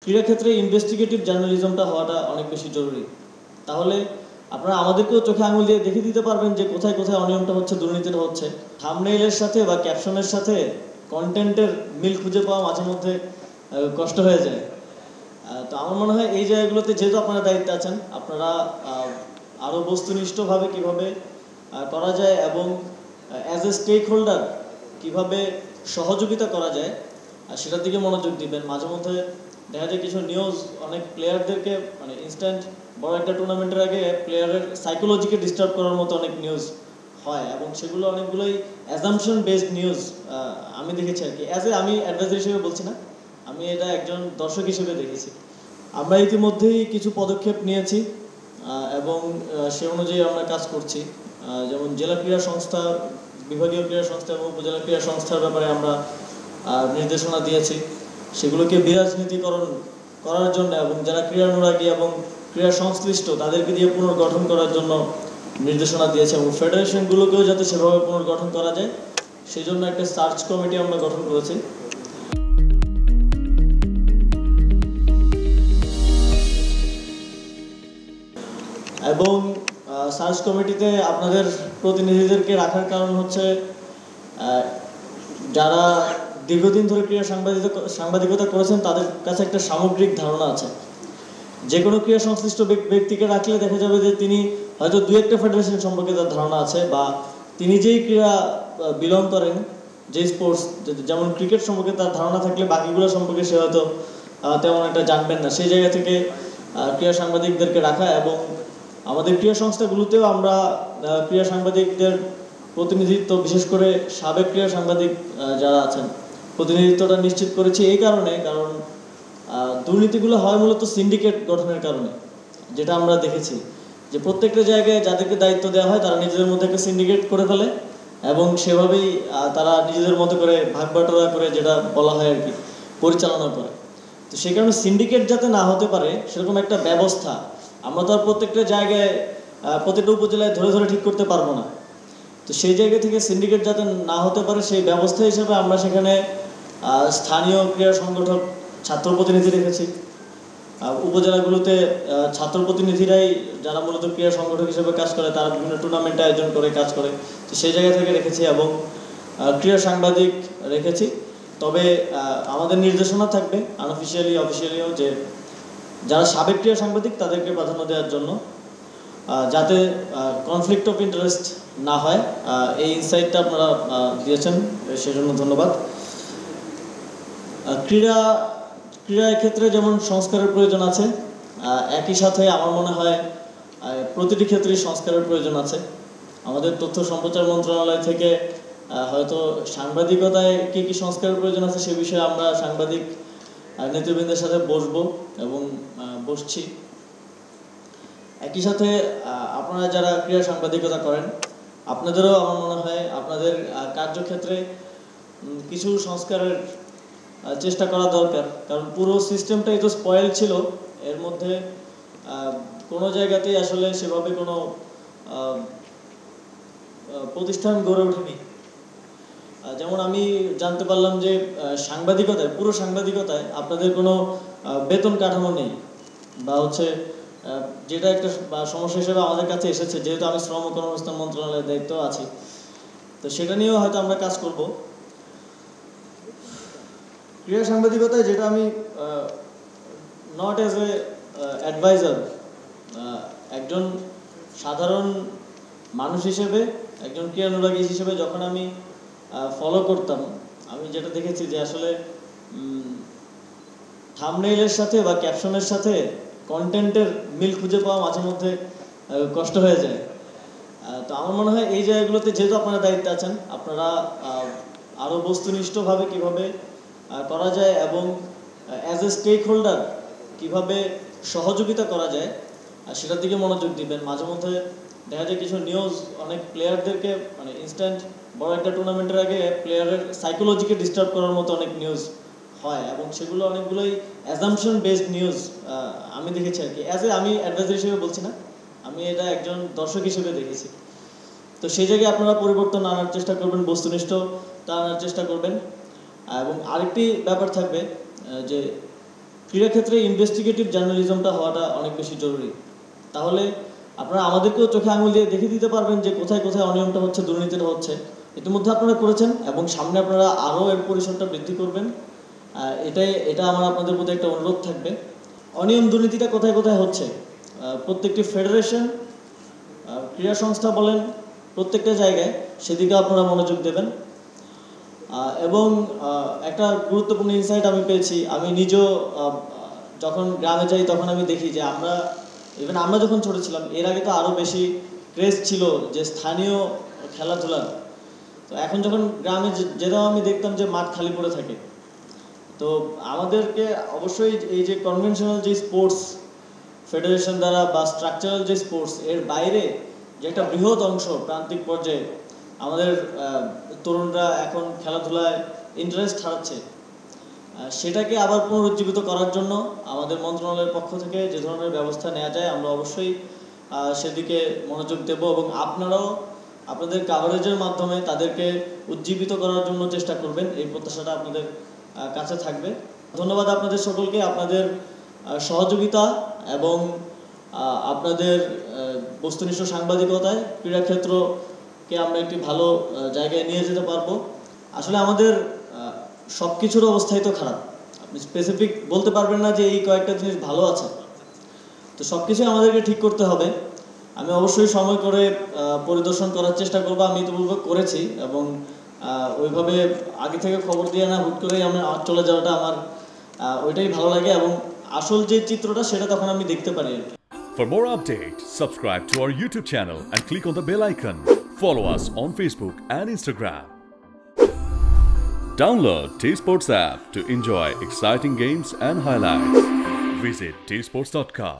ক্রীড়াক্ষেত্রে ইনভেস্টিগেটিভ জার্নালিজমটা হওয়াটা অনেক বেশি জরুরি। তাহলে আপনারা আমাদেরকেও চোখে আঙুল দিয়ে দেখিয়ে দিতে পারবেন যে কোথায় কোথায় অনিয়মটা হচ্ছে, দুর্নীতিটা হচ্ছে। থাম্বনেইলের সাথে বা ক্যাপশনের সাথে কন্টেন্টের মিল খুঁজে পাওয়া মাঝে মধ্যে কষ্ট হয়ে যায়। তো আমার মনে হয় এই জায়গাগুলোতে যেহেতু আপনারা দায়িত্বে আছেন, আপনারা আরও বস্তুনিষ্ঠভাবে কীভাবে করা যায় এবং অ্যাজ এ স্টেক হোল্ডার কীভাবে সহযোগিতা করা যায় সেটার দিকে মনোযোগ দিবেন। মাঝে মধ্যে দেখা যায় কিছু নিউজ অনেক প্লেয়ারদেরকে মানে ইনস্ট্যান্ট বড় একটা টুর্নামেন্টের আগে প্লেয়ারের সাইকোলজিকে ডিস্টার্ব করার মতো অনেক নিউজ হয় এবং সেগুলো অনেকগুলোই অ্যাজাম্পশন বেসড নিউজ আমি দেখেছি আর কি। আমি অ্যাডভাইজার হিসেবে বলছি না, আমি এটা একজন দর্শক হিসেবে দেখেছি। আমরা ইতিমধ্যেই কিছু পদক্ষেপ নিয়েছি এবং সে অনুযায়ী আমরা কাজ করছি। যেমন জেলা ক্রীড়া সংস্থা, বিভাগীয় ক্রীড়া সংস্থা এবং উপজেলা ক্রীড়া সংস্থার ব্যাপারে আমরা নির্দেশনা দিয়েছি। সেগুলোকে বিরাজনীতিকরণ করার জন্য এবং যারা ক্রীড়ানুরাগী এবং ক্রীড়া সংশ্লিষ্ট তাদেরকে দিয়ে পুনর্গঠন করার জন্য নির্দেশনা দিয়েছে এবং ফেডারেশনগুলোকেও যাতে সেভাবে পুনর্গঠন করা যায় সেই জন্য একটা সার্চ কমিটি আমরা গঠন করেছি। এবং সার্চ কমিটিতে আপনাদের প্রতিনিধিদেরকে রাখার কারণ হচ্ছে যারা দীর্ঘদিন ধরে ক্রীড়া সাংবাদিকতা করেছেন তাদের কাছে একটা সামগ্রিক ধারণা আছে। যে কোনো ক্রীড়া সংশ্লিষ্ট ব্যক্তিকে রাখলে দেখা যাবে যে তিনি হয়তো দু একটা ফেডারেশন সম্পর্কে তার ধারণা আছে, বা তিনি যেই ক্রীড়া বিলং করেন, যে স্পোর্টস, যেমন ক্রিকেট সম্পর্কে তার ধারণা থাকলে বাকিগুলো সম্পর্কে সে হয়তো তেমন একটা জানবেন না। সেই জায়গা থেকে ক্রীড়া সাংবাদিকদেরকে রাখা এবং আমাদের ক্রীড়া সংস্থাগুলোতেও আমরা ক্রীড়া সাংবাদিকদের প্রতিনিধিত্ব, বিশেষ করে সাবেক ক্রীড়া সাংবাদিক যারা আছেন প্রতিনিধিত্বটা নিশ্চিত করেছি এই কারণে, কারণ দুর্নীতিগুলো হয় মূলত সিন্ডিকেট গঠনের কারণে। যেটা আমরা দেখেছি যে প্রত্যেকটা জায়গায় যাদেরকে দায়িত্ব দেওয়া হয় তারা নিজেদের মধ্যে একটা সিন্ডিকেট করে ফেলে এবং সেভাবেই তারা নিজেদের মতো করে ভাগ বাটোয়ারা করে, যেটা বলা হয় আর কি, পরিচালনা করে। তো সেই কারণে সিন্ডিকেট যাতে না হতে পারে সেরকম একটা ব্যবস্থা আমরা তো আর প্রত্যেকটা জায়গায় প্রত্যেকটা উপজেলায় ধরে ধরে ঠিক করতে পারবো না। তো সেই জায়গা থেকে সিন্ডিকেট যাতে না হতে পারে সেই ব্যবস্থা হিসেবে আমরা সেখানে স্থানীয় ক্রীড়া সংগঠক ছাত্র প্রতিনিধি রেখেছি। উপজেলাগুলোতে ছাত্র প্রতিনিধিরাই যারা মূলত ক্রীড়া সংগঠক হিসেবে কাজ করে, তারা বিভিন্ন টুর্নামেন্ট আয়োজন করে কাজ করে, তো সেই জায়গা থেকে রেখেছি এবং ক্রীড়া সাংবাদিক রেখেছি। তবে আমাদের নির্দেশনা থাকবে আনঅফিসিয়ালি অফিসিয়ালিও যে যারা সাবেক ক্রীড়া সাংবাদিক তাদেরকে প্রাধান্য দেওয়ার জন্য, যাতে কনফ্লিক্ট অফ ইন্টারেস্ট না হয়। এই ইনসাইটটা আপনারা দিয়েছেন, সেজন্য ধন্যবাদ। ক্রীড়া ক্ষেত্রে যেমন সংস্কারের প্রয়োজন আছে, একই সাথে আমার মনে হয় প্রতিটি ক্ষেত্রেই সংস্কারের প্রয়োজন আছে। আমাদের তথ্য সম্প্রচার মন্ত্রণালয় থেকে হয়তো সাংবাদিকতায় কী কী সংস্কারের প্রয়োজন আছে সে বিষয়ে আমরা সাংবাদিক নেতৃবৃন্দের সাথে বসবো এবং বসছি। একই সাথে আপনারা যারা ক্রীড়া সাংবাদিকতা করেন আপনাদেরও আমার মনে হয় আপনাদের কার্যক্ষেত্রে কিছু সংস্কারের চেষ্টা করা দরকার, কারণ পুরো সিস্টেমটাই তো স্পয়েল ছিল। এর মধ্যে কোনো জায়গাতেই আসলে সেভাবে কোনো প্রতিষ্ঠান গড়ে ওঠেনি। যেমন আমি জানতে পারলাম যে সাংবাদিকতায়, পুরো সাংবাদিকতায় আপনাদের কোনো বেতন কাঠামো নেই, বা হচ্ছে যেটা একটা সমস্যা হিসেবে আমাদের কাছে এসেছে, যেহেতু আমি শ্রম ও কর্মসংস্থান মন্ত্রণালয়ের দায়িত্ব আছি, তো সেটা নিয়েও হয়তো আমরা কাজ করব। ক্রীড়া সাংবাদিকতায় যেটা আমি নট অ্যাজ এ অ্যাডভাইজার, একজন সাধারণ মানুষ হিসেবে, একজন ক্রীড়ানুরাগী হিসেবে যখন আমি ফলো করতাম, আমি যেটা দেখেছি যে আসলে থাম্বনেইলের সাথে বা ক্যাপশনের সাথে কন্টেন্টের মিল খুঁজে পাওয়া মাঝে মধ্যে কষ্ট হয়ে যায়। তো আমার মনে হয় এই জায়গাগুলোতে যেহেতু আপনারা দায়িত্বে আছেন, আপনারা আরও বস্তুনিষ্ঠভাবে কীভাবে করা যায় এবং অ্যাজ এ স্টেক হোল্ডার কীভাবে সহযোগিতা করা যায় সেটার দিকে মনোযোগ দিবেন। মাঝে মধ্যে দেখা যায় কিছু নিউজ অনেক প্লেয়ারদেরকে মানে ইনস্ট্যান্ট বড় একটা টুর্নামেন্টের আগে প্লেয়ারের সাইকোলজিকে ডিস্টার্ব করার মতো অনেক নিউজ হয় এবং সেগুলো অনেকগুলোই অ্যাজাম্পশন বেসড নিউজ আমি দেখেছি আর কি। আমি অ্যাডভাইজার হিসেবে বলছি না, আমি এটা একজন দর্শক হিসেবে দেখেছি। তো সেই জায়গায় আপনারা পরিবর্তন আনার চেষ্টা করবেন, বস্তুনিষ্ঠতা আনার চেষ্টা করবেন। এবং আরেকটি ব্যাপার থাকবে যে ক্রীড়াক্ষেত্রে ইনভেস্টিগেটিভ জার্নালিজমটা হওয়াটা অনেক বেশি জরুরি। তাহলে আপনারা আমাদেরকেও চোখে আঙুল দিয়ে দেখে দিতে পারবেন যে কোথায় কোথায় অনিয়মটা হচ্ছে, দুর্নীতিটা হচ্ছে। ইতিমধ্যে আপনারা করেছেন এবং সামনে আপনারা আরও এর পরিসরটা বৃদ্ধি করবেন। এটা আমার আপনাদের প্রতি একটা অনুরোধ থাকবে। অনিয়ম দুর্নীতিটা কোথায় কোথায় হচ্ছে, প্রত্যেকটি ফেডারেশন, ক্রীড়া সংস্থা বলেন, প্রত্যেকটা জায়গায় সেদিকে আপনারা মনোযোগ দেবেন। এবং একটা গুরুত্বপূর্ণ ইনসাইট আমি পেয়েছি, আমি নিজেও যখন গ্রামে যাই তখন আমি দেখি যে আমরা যখন ছোট ছিলাম, এর আগে তো আরও বেশি ক্রেজ ছিল যে স্থানীয় খেলাধুলার। তো এখন যখন গ্রামে যেতাম আমি দেখতাম যে মাঠ খালি পড়ে থাকে। তো আমাদেরকে অবশ্যই এই যে কনভেনশনাল যে স্পোর্টস ফেডারেশন দ্বারা বা স্ট্রাকচারাল যে স্পোর্টস, এর বাইরে যে একটা বৃহৎ অংশ প্রান্তিক পর্যায়ে আমাদের তরুণরা এখন খেলাধুলায় ইন্টারেস্ট হারাচ্ছে, সেটাকে আবার পুনরুজ্জীবিত করার জন্য আমাদের মন্ত্রণালয়ের পক্ষ থেকে যে ধরনের ব্যবস্থা নেওয়া যায় আমরা অবশ্যই সেদিকে মনোযোগ দেব এবং আপনারাও আপনাদের কাভারেজের মাধ্যমে তাদেরকে উজ্জীবিত করার জন্য চেষ্টা করবেন, এই প্রত্যাশাটা আপনাদের কাছে থাকবে। ধন্যবাদ আপনাদের সকলকে, আপনাদের সহযোগিতা এবং আপনাদের বস্তুনিষ্ঠ সাংবাদিকতায় ক্রীড়াক্ষেত্রকে আমরা একটি ভালো জায়গায় নিয়ে যেতে পারবো। আসলে আমাদের সব কিছুর অবস্থাই তো খারাপ, আপনি স্পেসিফিক বলতে পারবেন না যে এই কয়েকটা জিনিস ভালো আছে। তো সব কিছুই আমাদেরকে ঠিক করতে হবে। আমি অবশ্যই সময় করে পরিদর্শন করার চেষ্টা করবো, আমি ইতিপূর্বে করেছি এবং ওইভাবে আগে থেকে খবর দিয়ে না হুট করেই আমরা চলে যাওয়াটা আমার ওইটাই ভালো লাগে এবং আসল যে চিত্রটা সেটা তখন আমি দেখতে পারি আর কি। For more updates, subscribe to our YouTube channel and click on the bell icon. Follow us on Facebook and Instagram. Download T-Sports app to enjoy exciting games and highlights. Visit tsports.com.